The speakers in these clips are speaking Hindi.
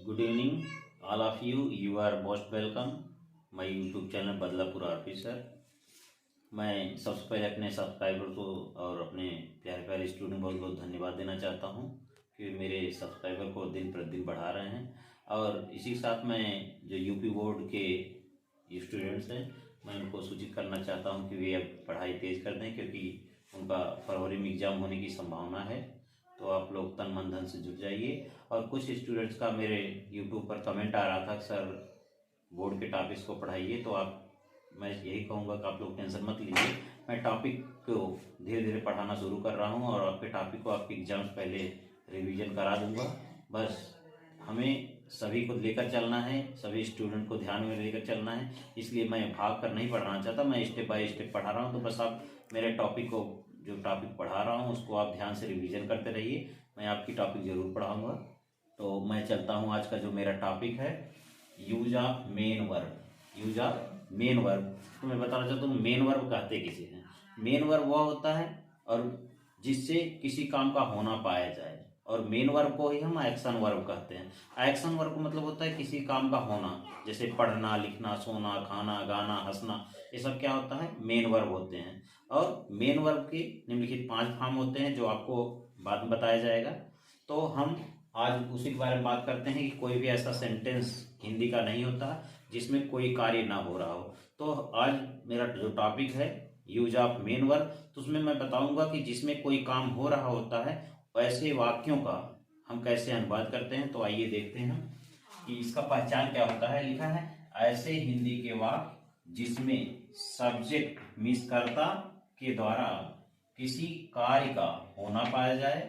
Good evening, all of you. You are most welcome. My YouTube channel Badlapur officer. मैं सबसे पहले अपने सब्सक्राइबर को और अपने प्यारे प्यारे स्टूडेंट बहुत बहुत धन्यवाद देना चाहता हूँ कि मेरे सब्सक्राइबर को दिन प्रतिदिन बढ़ा रहे हैं। और इसी के साथ मैं जो यूपी बोर्ड के स्टूडेंट्स हैं, मैं उनको सूचित करना चाहता हूँ कि वे अब पढ़ाई तेज़ कर दें, क्योंकि उनका फरवरी में एग्ज़ाम होने की संभावना है। तो आप लोग तन मन धन से जुट जाइए। और कुछ स्टूडेंट्स का मेरे यूट्यूब पर कमेंट आ रहा था, सर बोर्ड के टॉपिक्स को पढ़ाइए। तो मैं यही कहूँगा कि आप लोग टेंशन मत लीजिए, मैं टॉपिक को धीरे धीरे पढ़ाना शुरू कर रहा हूँ और आपके टॉपिक को आपके एग्जाम्स पहले रिवीजन करा दूँगा। बस हमें सभी को लेकर चलना है, सभी स्टूडेंट को ध्यान में लेकर चलना है, इसलिए मैं भाग कर नहीं पढ़ाना चाहता, मैं स्टेप बाय स्टेप पढ़ा रहा हूँ। तो बस आप मेरे टॉपिक को, जो टॉपिक पढ़ा रहा हूँ उसको आप ध्यान से रिवीजन करते रहिए, मैं आपकी टॉपिक ज़रूर पढ़ाऊँगा। तो मैं चलता हूँ, आज का जो मेरा टॉपिक है use of main verb. Use of main verb, तो मैं बताना चाहता हूँ मेन वर्ब कहते किसे हैं। मेन वर्ब वह होता है और जिससे किसी काम का होना पाया जाए, और मेन वर्ब को ही हम एक्शन वर्ब कहते हैं। एक्शन वर्ब का मतलब होता है किसी काम का होना, जैसे पढ़ना, लिखना, सोना, खाना, गाना, हंसना, ये सब क्या होता है, मेन वर्ब होते हैं। और मेन वर्ब के निम्नलिखित 5 फॉर्म होते हैं जो आपको बाद में बताया जाएगा। तो हम आज उसी के बारे में बात करते हैं कि कोई भी ऐसा सेंटेंस हिंदी का नहीं होता जिसमें कोई कार्य ना हो रहा हो। तो आज मेरा जो टॉपिक है यूज ऑफ मेन वर्ब, तो उसमें मैं बताऊंगा कि जिसमें कोई काम हो रहा होता है ऐसे वाक्यों का हम कैसे अनुवाद करते हैं। तो आइए देखते हैं कि इसका पहचान क्या होता है। लिखा है ऐसे हिंदी के वाक्य जिसमें सब्जेक्ट मीन्स कर्ता के द्वारा किसी कार्य का होना पाया जाए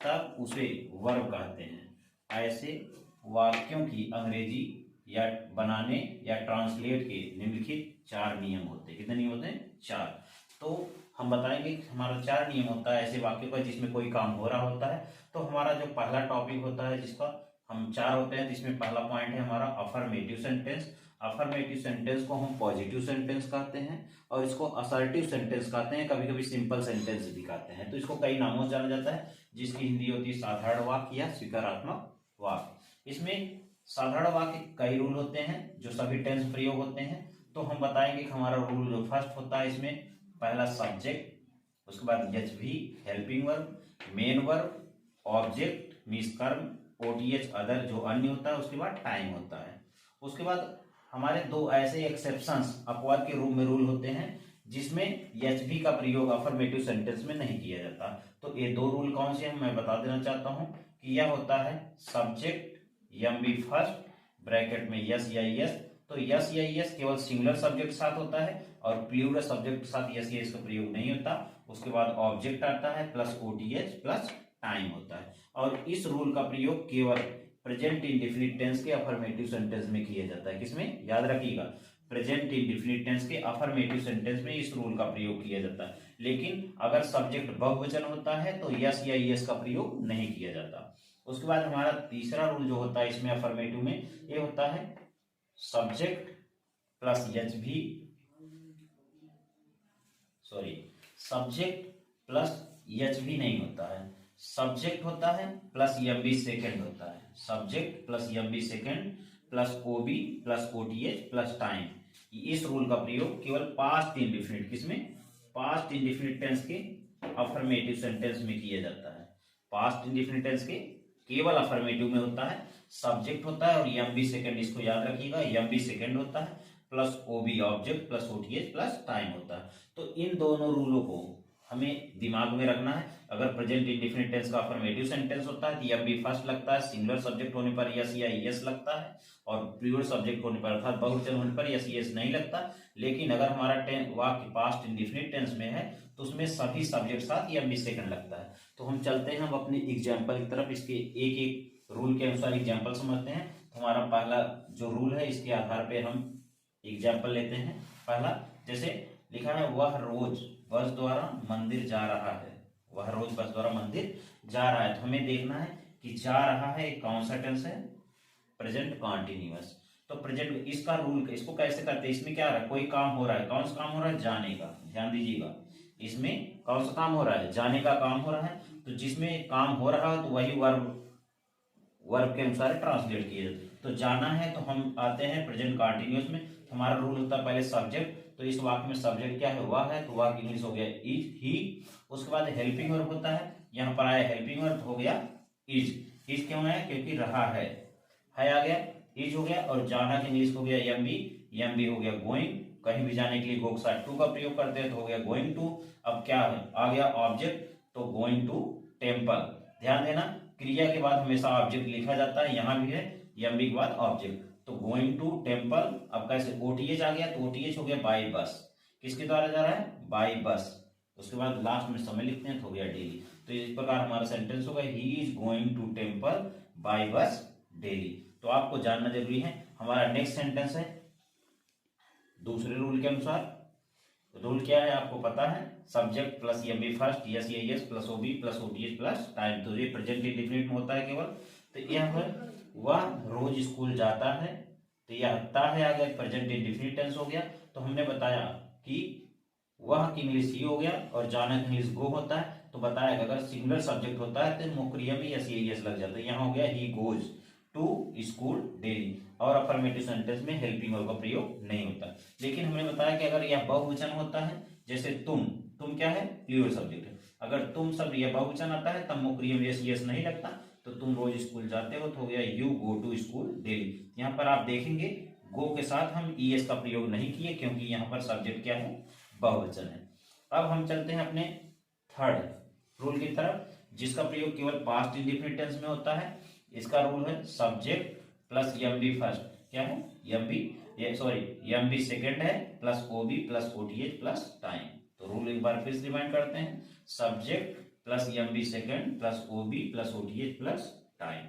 तब उसे वर्ब कहते हैं। ऐसे वाक्यों की अंग्रेजी या बनाने या ट्रांसलेट के निम्नलिखित 4 नियम होते हैं। कितने नियम होते हैं? 4। तो हम बताएंगे कि हमारा 4 नियम होता है ऐसे वाक्यों का जिसमें कोई काम हो रहा होता है। तो हमारा जो पहला टॉपिक होता है, जिसका हम 4 होते हैं, जिसमें पहला पॉइंट है हमारा अफर्मेटिव सेंटेंस। अफर्मेटिव सेंटेंस को हम पॉजिटिव सेंटेंस कहते हैं और इसको असर्टिव सेंटेंस कहते हैं, कभी कभी सिंपल सेंटेंस भी कहते हैं। तो इसको कई नामों से जाना जाता है, जिसकी हिंदी होती है साधारण वाक्य या स्वीकारात्मक वाक्य। इसमें साधारण वाक्य कई रूल होते हैं जो सभी टेंस प्रयोग होते हैं। तो हम बताएंगे कि हमारा रूल जो फर्स्ट होता है, इसमें पहला सब्जेक्ट, उसके बाद HV helping verb, main verb, object means कर्म, ओटीएच अदर जो अन्य होता है, उसके बाद टाइम होता है। उसके बाद हमारे 2 ऐसे एक्सेप्शंस अपवाद के रूप में रूल होते हैं जिसमें एचवी का प्रयोग अफर्मेटिव सेंटेंस में नहीं किया जाता। तो ये 2 रूल कौन से हैं मैं बता देना चाहता हूं कि यह होता है सब्जेक्ट एमबी फर्स्ट ब्रैकेट में यस या यस। तो यस या यस केवल सिंगुलर सब्जेक्ट के साथ होता है और प्लूरल सब्जेक्ट के साथ यस या यस का प्रयोग नहीं होता। उसके बाद ऑब्जेक्ट आता है प्लस ओटीएच प्लस टाइम होता है। और इस रूल का प्रयोग केवल प्रेजेंट इंडेफिनिट टेंस के अफर्मेटिव सेंटेंस में किया जाता है। किसमें? याद रखिएगा, प्रेजेंट इंडेफिनिट टेंस के अफर्मेटिव सेंटेंस में इस रूल का प्रयोग किया जाता है। लेकिन अगर सब्जेक्ट बहुवचन होता है तो यस या यस का प्रयोग नहीं किया जाता। उसके बाद हमारा तीसरा रूल जो होता है इसमें अफर्मेटिव में, ये होता है subject plus HV, sorry subject plus HV नहीं होता है, सब्जेक्ट होता है प्लस एमबी सेकेंड होता है। Subject plus MB second plus OB plus OTH plus time. इस रूल का प्रयोग केवल पास्ट इंडेफिनिट, किसमें? पास्ट इंडेफिनिट टेंस के अफर्मेटिव सेंटेंस में किया जाता है। पास्ट इंडेफिनिट टेंस के केवल अफर्मेटिव में होता है, सब्जेक्ट होता है और एमबी सेकेंड, इसको याद रखिएगा, एमबी सेकेंड होता है प्लस ओबी object plus OTH plus time होता है। तो इन दोनों रूलों को हमें दिमाग में रखना है। अगर प्रेजेंट इंडेफिनिट टेंस का अफर्मेटिव सेंटेंस होता है तो एमबी फर्स्ट लगता है, सिंगुलर सब्जेक्ट होने पर यस या यस लगता है, और प्लूरल सब्जेक्ट होने पर अर्थात बहुवचन होने पर यस यस नहीं लगता। लेकिन अगर हमारा वाक्य पास्ट इंडेफिनिट टेंस में है तो उसमें सभी सब्जेक्ट साथ एमबी सेकेंड लगता है। तो हम चलते हैं हम अपने एग्जाम्पल की तरफ, इसके एक एक रूल के अनुसार एग्जाम्पल समझते हैं। तो हमारा पहला जो रूल है इसके आधार पर हम एग्जाम्पल लेते हैं। पहला जैसे लिखा है वह रोज बस द्वारा मंदिर जा रहा है। वह रोज बस द्वारा मंदिर जा रहा है। तो हमें देखना है कि जा रहा है कौन सा टेंस है? Present continuous. तो प्रेजेंट इसका रूल, इसको कैसे करते हैं? इसमें क्या रहा है? कोई काम हो रहा है, कौन सा काम हो रहा है? जाने का। ध्यान दीजिएगा, इसमें कौन सा काम हो रहा है? जाने का काम हो रहा है। तो जिसमें काम हो रहा है तो वही वर्ब वर्ब के अनुसार ट्रांसलेट किए जाते हैं। तो जाना है तो हम आते हैं प्रेजेंट कंटिन्यूअस में, तो हमारा रूल होता है पहले सब्जेक्ट, तो इस वाक्य में सब्जेक्ट क्या है, वह है, तो वह की इंग्लिश हो गया इज, ही। उसके बाद हेल्पिंग वर्ब होता है, यहाँ पर आया हेल्पिंग वर्ब हो गया इज। इज क्यों है, क्योंकि रहा है आ गया, इज हो गया। और जाना की इंग्लिश हो गया एम बी हो गया गोइंग, कहीं भी जाने के लिए गो के साथ टू का प्रयोग करते हैं तो हो गया गोइंग टू। अब क्या है, आ गया ऑब्जेक्ट, तो गोइंग टू टेम्पल। ध्यान देना, क्रिया के बाद हमेशा ऑब्जेक्ट लिखा जाता है, यहाँ भी है एम बी के बाद ऑब्जेक्ट, तो गोइंग टू टेम्पल। अब कैसे, ओटीएच आ गया, तो ओटीएच हो गया बाई बस, किसके द्वारा जा रहा है, बाई बस। उसके बाद लास्ट में समय लिखते हैं तो हो गया डेली। तो इस प्रकार हमारा सेंटेंस होगा he is going to temple by bus daily. तो आपको जानना जरूरी है। हमारा नेक्स्ट सेंटेंस है दूसरे रूल के अनुसार। रूल क्या है आपको पता है, subject plus M B first, yes ये yes plus O B plus O T H plus time, तो ये प्रेजेंट इंडेफिनिट में होता है केवल। तो यहाँ पर वह रोज स्कूल जाता है, तो यह ता है आ गया, प्रेजेंट इंडेफिनिट टेंस हो गया। तो हमने बताया कि वह की इंग्लिश ही हो गया और जाना की इंग्लिश गो होता है। तो बताया कि अगर सिंगुलर सब्जेक्ट होता है तो मुक्रिया में यस ये यस लग जाता है। यहाँ हो गया he goes to school daily, और अफर्मेटिव सेंटेंस में हेल्पिंग वर्ब का प्रयोग नहीं होता। लेकिन हमने बताया कि अगर यह बहुवचन होता है, जैसे तुम क्या है, प्लूरल सब्जेक्ट है, अगर तुम शब्द यह बहुवचन आता है तब मुक्रिया में यस यस नहीं लगता, तो तुम रोज स्कूल जाते हो, तो हो गया you go to school daily. यहाँ पर आप देखेंगे गो के साथ हम ईएस का प्रयोग नहीं किए, क्योंकि यहाँ पर सब्जेक्ट क्या है, बहुवचन है। अब हम चलते हैं अपने थर्ड रूल की तरफ, जिसका प्रयोग केवल पास्ट इंडेफिनिट टेंस में होता है। इसका रूल है subject plus M B first, क्या है एम बी सेकेंड है, plus O B plus O T H plus time. तो रूल एक बार फिर से रिमाइंड करते हैं, subject plus M B second plus O B plus O T H plus time.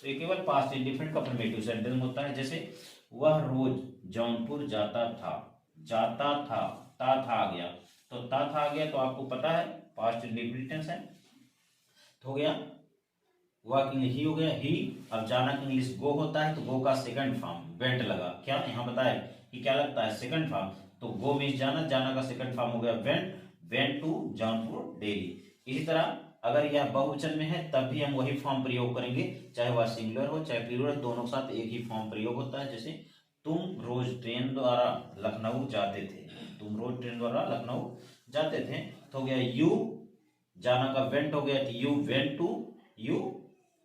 तो ये केवल पास्ट इंडेफिनिट का अफर्मेटिव सेंटेंस होता है। जैसे वह रोज जौनपुर जाता था, जाता था, ता था आ गया, तो ता था आ गया, तो आपको पता है पास्ट इंडेफिनिट टेंस है, तो हो गया वह की इंग्लिश ही हो गया ही। अब जाना की इंग्लिश गो होता है, तो गो का सेकंड फॉर्म वेंट लगा, क्या यहाँ बताए कि क्या लगता है, सेकंड फॉर्म, तो गो मीन्स जाना, जाना का सेकंड फॉर्म हो गया went, went to Jaunpur daily. इसी तरह अगर यह बहुवचन में है तब भी हम वही फॉर्म प्रयोग करेंगे, चाहे वह सिंगुलर हो चाहे प्लूरल, दोनों के साथ एक ही फॉर्म प्रयोग होता है। जैसे तुम रोज ट्रेन द्वारा लखनऊ जाते थे, तुम रोज ट्रेन द्वारा लखनऊ जाते थे, तो हो गया यू, जाना का वेंट हो गया, you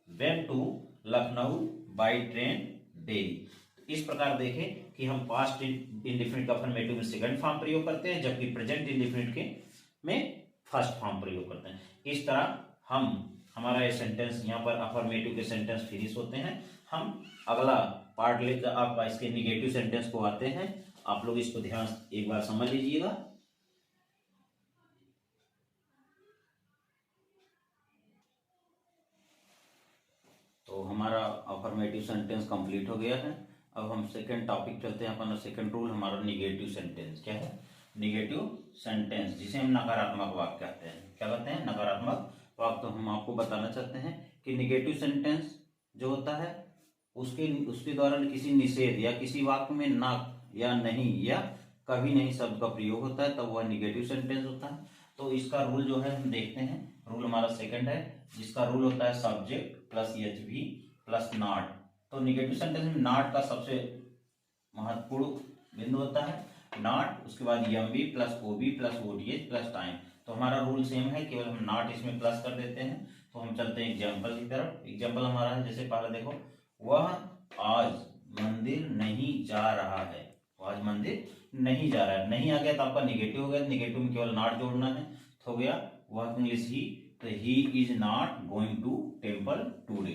went to Lucknow by train daily. इस प्रकार देखें कि हम पास्ट इंडेफिनिट का अफर्मेटिव में सेकंड फॉर्म प्रयोग करते हैं, जबकि प्रेजेंट इंडेफिनिट के में फर्स्ट फॉर्म प्रयोग करते हैं। इस तरह हमारा ये सेंटेंस यहाँ पर अफर्मेटिव के सेंटेंस फिनिश होते हैं। हम अगला पार्ट लेकर आप इसके निगेटिव सेंटेंस को आते हैं। आप लोग इसको ध्यान एक बार समझ लीजिएगा। तो हमारा अफर्मेटिव सेंटेंस कंप्लीट हो गया है। अब हम सेकंड टॉपिक चलते हैं। अपना सेकंड रूल हमारा निगेटिव सेंटेंस क्या है, निगेटिव सेंटेंस जिसे हम नकारात्मक वाक्य कहते हैं। क्या कहते हैं, नकारात्मक वाक्य। तो हम आपको बताना चाहते हैं कि निगेटिव सेंटेंस जो होता है उसके द्वारा किसी निषेध या किसी वाक्य में ना या नहीं या कभी नहीं शब्द का प्रयोग होता है, तब वह निगेटिव सेंटेंस होता है। तो इसका रूल जो है हम देखते हैं। रूल हमारा सेकंड है, जिसका रूल होता है subject plus H V plus not. तो निगेटिव सेंटेंस में नॉट का सबसे महत्वपूर्ण बिंदु होता है, नॉट। उसके बाद M B plus O B plus O T H plus time. तो हमारा रूल सेम है, केवल हम नॉट इसमें प्लस कर देते हैं। तो हम चलते हैं एग्जाम्पल की तरफ। एग्जाम्पल हमारा है, जैसे पहले देखो, वह आज मंदिर नहीं जा रहा है, आज मंदिर नहीं जा रहा है, नहीं आ गया तो आपका निगेटिव हो गया। निगेटिव में केवल नॉट जोड़ना है, तो हो गया वह इंग्लिश ही, तो he is not going to temple today,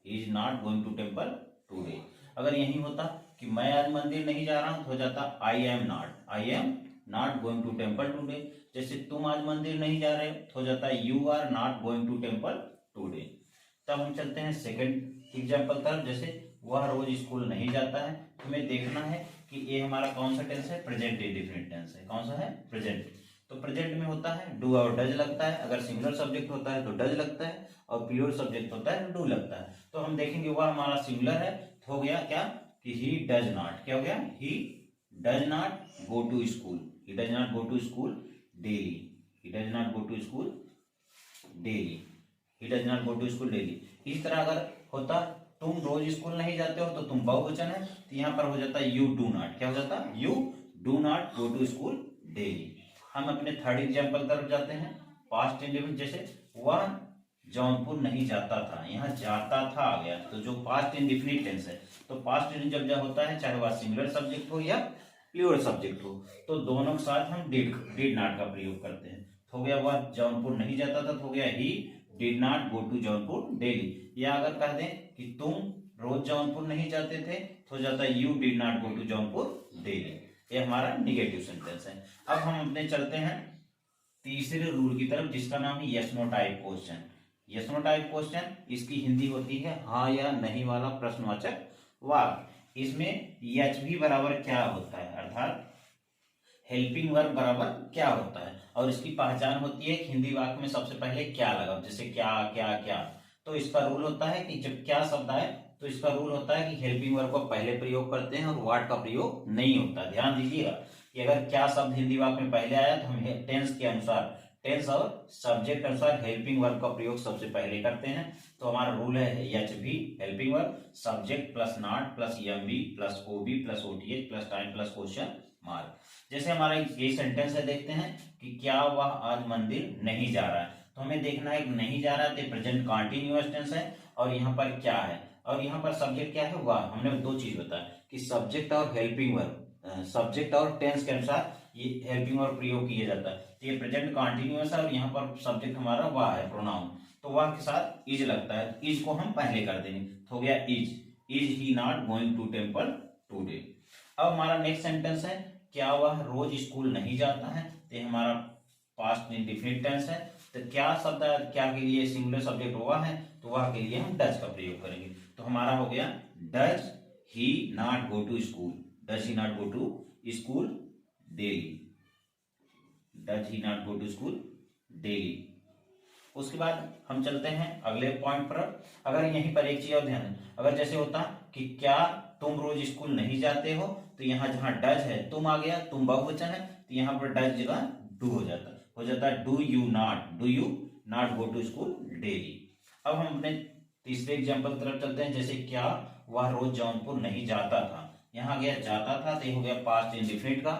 he is not going to temple today. अगर यही होता कि मैं आज मंदिर नहीं जा रहा हूं, तो हो जाता I am not going to temple today. जैसे तुम आज मंदिर नहीं जा रहे, तो हो जाता है you are not going to temple today. तब हम चलते हैं सेकंड एग्जाम्पल तरफ। जैसे वह रोज स्कूल नहीं जाता है, हमें देखना है कि ये हमारा कौन सा टेंस है, प्रेजेंट इंडेफिनिट टेंस है। कौन सा है, प्रेजेंट। तो प्रेजेंट में होता है डू और डज लगता है। अगर सिंगुलर सब्जेक्ट होता है तो डज लगता है, और प्लूरल सब्जेक्ट होता है तो डू लगता है। तो हम देखेंगे वह हमारा सिंगुलर है, तो हो गया क्या कि ही डज नॉट, क्या हो गया, he does not go to school, he does not go to school daily, he does not go to school daily, he does not go to school daily. इस तरह अगर होता तुम रोज स्कूल नहीं जाते हो तो तुम बहुवचन है, तो यहाँ पर हो जाता है यू डू नॉट। क्या हो जाता है? You do not go to school daily. हम अपने थर्ड एग्जाम्पल तरफ जाते हैं। पास्ट इंडेफिनिट, जैसे वह जौनपुर नहीं जाता था, यहाँ जाता था आ गया, तो जो पास्ट इंडेफिनिट टेंस है, तो पास्ट इंडेफिनिट जब होता है, चाहे वह सिंगुलर सब्जेक्ट हो या प्लूरल सब्जेक्ट हो, तो दोनों के साथ हम डिड नॉट का प्रयोग करते हैं। तो हो गया वह जौनपुर नहीं जाता था, तो हो गया he did not go to Jaunpur daily. या अगर कह दें कि तुम रोज जौनपुर नहीं जाते थे, तो हो जाता है you did not go to Jaunpur daily. ये हमारा निगेटिव सेंटेंस है। अब हम अपने चलते हैं तीसरे रूल की तरफ, जिसका नाम है yes no type question. Yes no type question, इसकी हिंदी होती है हाँ या नहीं वाला प्रश्नवाचक वाक्य। इसमें एच भी बराबर क्या होता है, अर्थात हेल्पिंग वर्ब बराबर क्या होता है, और इसकी पहचान होती है कि हिंदी वाक्य में सबसे पहले क्या लगा, जैसे क्या क्या क्या। तो इसका रूल होता है कि जब क्या शब्द आए, तो इसका रूल होता है कि हेल्पिंग वर्ब को पहले प्रयोग करते हैं और व्हाट का प्रयोग नहीं होता। ध्यान दीजिएगा कि अगर क्या शब्द हिंदी वाक्य में पहले आया तो हम टेंस के अनुसार, टेंस और सब्जेक्ट के अनुसार हेल्पिंग वर्ब का प्रयोग सबसे पहले करते हैं। तो हमारा रूल है एच भी helping verb, subject plus not plus M B plus O B plus O T H plus time plus question mark. जैसे हमारा ये सेंटेंस है, देखते हैं कि क्या वह आज मंदिर नहीं जा रहा है, तो हमें देखना है कि नहीं जा रहा है तो प्रेजेंट कंटीन्यूअस टेंस है, और यहाँ पर क्या है, और यहाँ पर सब्जेक्ट क्या है वह। हमने दो चीज बताया कि सब्जेक्ट और हेल्पिंग वर्ब, सब्जेक्ट और टेंस के अनुसार ये हेल्पिंग वर्ब प्रयोग किया जाता है। तो ये प्रेजेंट कंटीन्यूअस है और यहाँ पर सब्जेक्ट हमारा वह है, प्रोनाउन, तो वह के साथ इज लगता है, इज को हम पहले कर देंगे, तो हो गया is he not going to temple today. अब हमारा नेक्स्ट सेंटेंस है क्या वह रोज स्कूल नहीं जाता है, तो हमारा पास्ट इंडेफिनिट टेंस है। तो क्या शब्द क्या के लिए सिंगुलर सब्जेक्ट हुआ है, तो वह के लिए हम डज का प्रयोग करेंगे। तो हमारा हो गया does he not go to school, does he not go to school daily, does he not go to school daily. उसके बाद हम चलते हैं अगले पॉइंट पर। अगर यहीं पर एक चीज और ध्यान, अगर जैसे होता कि क्या तुम रोज स्कूल नहीं जाते हो, तो यहाँ जहां डज है तुम आ गया, तुम बहुवचन है, तो यहाँ पर डज जगह डू हो जाता है do you not go to school daily. अब हम अपने तीसरे एग्जाम्पल की तरफ चलते हैं। जैसे क्या वह रोज जौनपुर नहीं जाता था, यहाँ गया जाता था, तो ये हो गया पास्ट इंडेफिनिट का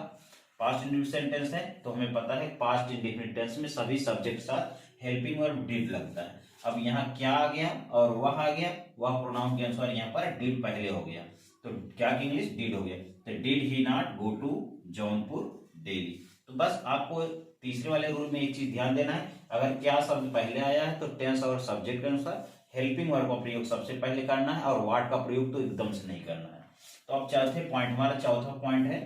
पास्ट इंडेफिनिट सेंटेंस है। तो हमें पता है पास्ट इंडेफिनिट टेंस में सभी सब्जेक्ट साथ हेल्पिंग वर्ब डिड लगता है। अब यहाँ क्या आ गया और वह आ गया, वह प्रोनाउन के अनुसार यहाँ पर डिड पहले हो गया, तो क्या की इंग्लिश डिड हो गया, तो did he not go to Jaunpur daily. तो बस आपको तीसरे वाले रूल में एक चीज ध्यान देना है, अगर क्या शब्द पहले आया है तो टेंस और सब्जेक्ट के अनुसार हेल्पिंग वर्ब का प्रयोग सबसे पहले करना है, और व्हाट का प्रयोग तो एकदम से नहीं करना है। तो अब चौथे पॉइंट, हमारा चौथा पॉइंट है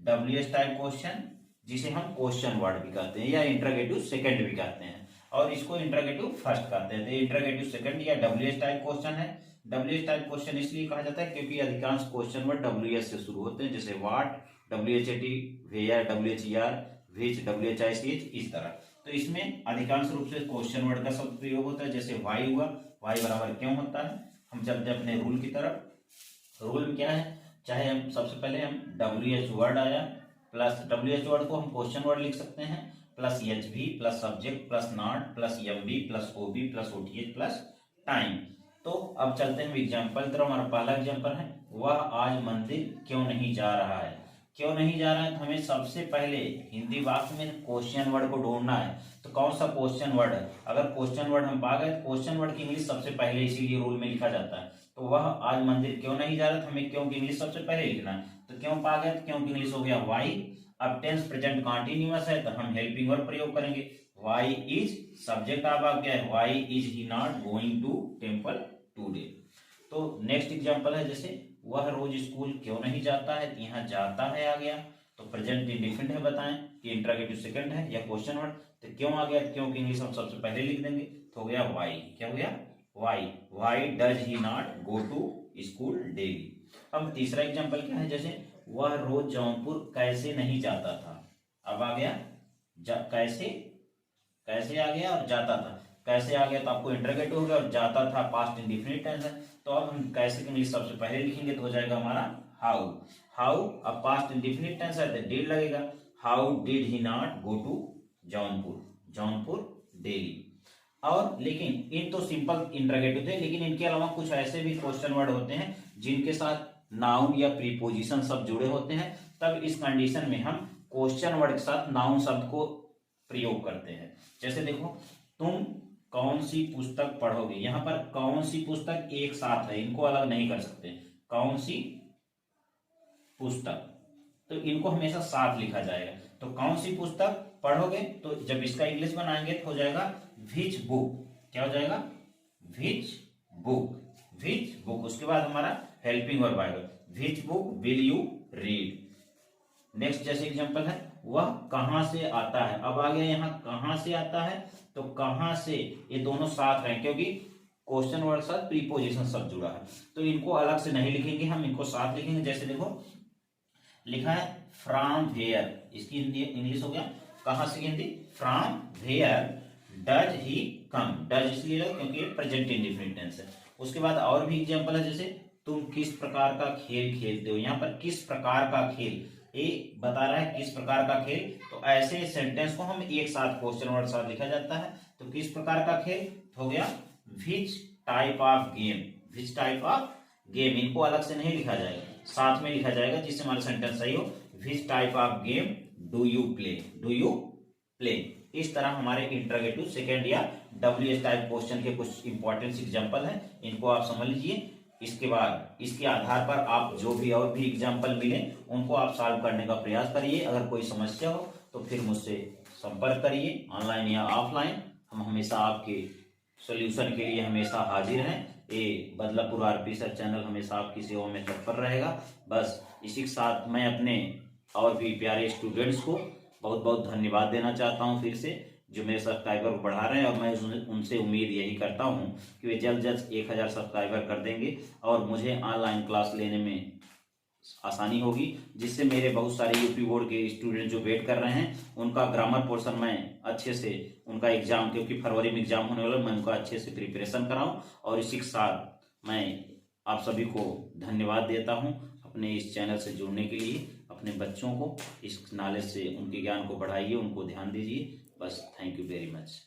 WH टाइप क्वेश्चन, जिसे हम क्वेश्चन वर्ड भी कहते हैं या इंटरोगेटिव सेकंड भी कहते हैं, और इसको इंटरोगेटिव फर्स्ट कहते हैं। तो इंटरोगेटिव सेकंड या WH टाइप क्वेश्चन है। WH टाइप क्वेश्चन इसलिए कहा जाता है क्योंकि अधिकांश क्वेश्चन वर्ड WH से शुरू होते हैं, जैसे what WHAT, where WHER, which WHICH, इस तरह। तो इसमें अधिकांश रूप से क्वेश्चन वर्ड का शब्द प्रयोग होता है, जैसे वाई हुआ, वाई बराबर क्यों होता है। हम चलते हैं अपने रूल की तरफ। रूल में क्या है, चाहे हम सबसे पहले हम WH वर्ड आया प्लस WH वर्ड को हम क्वेश्चन वर्ड लिख सकते हैं, plus HV plus subject plus not plus MB plus OB plus OTH plus time. तो अब चलते हैं एग्जाम्पल तरफ। हमारा पहला एग्जाम्पल है वह आज मंदिर क्यों नहीं जा रहा है। क्यों नहीं जा रहा है, तो हमें सबसे पहले हिंदी वाक्य में क्वेश्चन वर्ड को ढूंढना है। तो कौन सा क्वेश्चन वर्ड है, अगर क्वेश्चन वर्ड हम पा गए, क्वेश्चन वर्ड की इंग्लिश सबसे पहले इसीलिए रूल में लिखा जाता है। तो वह आज मंदिर क्यों नहीं जा रहा, तो हमें क्यों की इंग्लिश सबसे पहले लिखना है। तो क्यों पा गए, तो क्यों की इंग्लिश हो गया वाई। अब टेंस प्रेजेंट कंटीन्यूअस है, तो हम हेल्पिंग वर्ब प्रयोग करेंगे, वाई इज, सब्जेक्ट अब आ गया है why is he not going to temple today. तो नेक्स्ट एग्जांपल है, जैसे वह रोज स्कूल क्यों नहीं जाता है, यहाँ जाता है आ गया, तो प्रेजेंट इंडेफिनिट है, बताएं कि इंटरोगेटिव सेकंड है या क्वेश्चन वर्ड। तो क्यों आ गया, क्यों की इंग्लिश हम सबसे पहले लिख देंगे, तो हो गया वाई। क्या हो गया, why. Why does he not go to school daily. अब तीसरा एग्जांपल क्या है, जैसे वह रोज जौनपुर कैसे नहीं जाता था। अब आ गया कैसे, कैसे आ गया और जाता था। कैसे आ गया तो आपको इंटरोगेटिव हो गया, और जाता था पास्ट इंडेफिनिट टेंस है। तो अब हम कैसे की इंग्लिश सबसे पहले लिखेंगे, तो हो जाएगा हमारा हाउ। हाउ अब पास्ट इंडेफिनिट टेंस है तो डिड लगेगा, how did he not go to Jaunpur, Jaunpur daily. और लेकिन इन तो सिंपल इंटरोगेटिव थे, लेकिन इनके अलावा कुछ ऐसे भी क्वेश्चन वर्ड होते हैं जिनके साथ नाउन या प्रीपोजिशन शब्द जुड़े होते हैं। तब इस कंडीशन में हम क्वेश्चन वर्ड के साथ नाउन शब्द को प्रयोग करते हैं। जैसे देखो, तुम कौन सी पुस्तक पढ़ोगे, यहां पर कौन सी पुस्तक एक साथ है, इनको अलग नहीं कर सकते। कौन सी पुस्तक, तो इनको हमेशा साथ लिखा जाएगा। तो कौन सी पुस्तक पढ़ोगे, तो जब इसका इंग्लिश बनाएंगे तो हो जाएगा विच बुक। क्या हो जाएगा? Which book, which book. उसके बाद हमारा हेल्पिंग वर्ब आएगा, which book will you read. Next जैसे एग्जांपल है, वह कहां से आता है। अब आ गया यहाँ कहां से आता है, तो कहां से, ये दोनों साथ हैं क्योंकि क्वेश्चन वर्ड साथ प्रीपोजिशन सब जुड़ा है, तो इनको अलग से नहीं लिखेंगे, हम इनको साथ लिखेंगे। जैसे देखो लिखा है फ्रॉम वेयर, इसकी हिंदी इंग्लिश हो गया कहां से Hindi, from where does he come. Does इसलिए लगा क्योंकि ये प्रेजेंट इंडेफिनिट टेंस है। उसके बाद और भी एग्जांपल है, जैसे तुम किस प्रकार का खेल खेलते हो। यहाँ पर किस प्रकार का खेल, ये बता रहा है किस प्रकार का खेल, तो ऐसे सेंटेंस को हम एक साथ क्वेश्चन वर्ड साथ लिखा जाता है। तो किस प्रकार का खेल हो गया which type of game, which type of game. इनको अलग से नहीं लिखा जाएगा, साथ में लिखा जाएगा जिससे हमारा सेंटेंस सही हो। Which type of game do you play, do you play. इस तरह हमारे इंटरोगेटिव सेकंड या WH टाइप क्वेश्चन के कुछ इंपॉर्टेंट एग्जांपल हैं, इनको आप समझ लीजिए। इसके बाद इसके आधार पर आप जो भी और भी एग्जाम्पल मिले उनको आप सॉल्व करने का प्रयास करिए। अगर कोई समस्या हो तो फिर मुझसे संपर्क करिए, ऑनलाइन या ऑफलाइन। हम हमेशा आपके सॉल्यूशन के लिए हमेशा हाजिर हैं। ये बदलापुर आरपी सर चैनल हमेशा आपकी सेवा में तत्पर रहेगा। बस इसी के साथ मैं अपने और भी प्यारे स्टूडेंट्स को बहुत बहुत धन्यवाद देना चाहता हूँ फिर से, जो मेरे सब्सक्राइबर को बढ़ा रहे हैं। और मैं उनसे उम्मीद यही करता हूं कि वे जल्द 1000 सब्सक्राइबर कर देंगे और मुझे ऑनलाइन क्लास लेने में आसानी होगी, जिससे मेरे बहुत सारे यूपी बोर्ड के स्टूडेंट जो वेट कर रहे हैं उनका ग्रामर पोर्शन मैं अच्छे से, उनका एग्जाम क्योंकि फरवरी में एग्जाम होने वाला, मैं उनका अच्छे से प्रिपरेशन कराऊं। और इसी के साथ मैं आप सभी को धन्यवाद देता हूं अपने इस चैनल से जुड़ने के लिए। अपने बच्चों को इस नॉलेज से, उनके ज्ञान को बढ़ाइए, उनको ध्यान दीजिए। बस थैंक यू वेरी मच।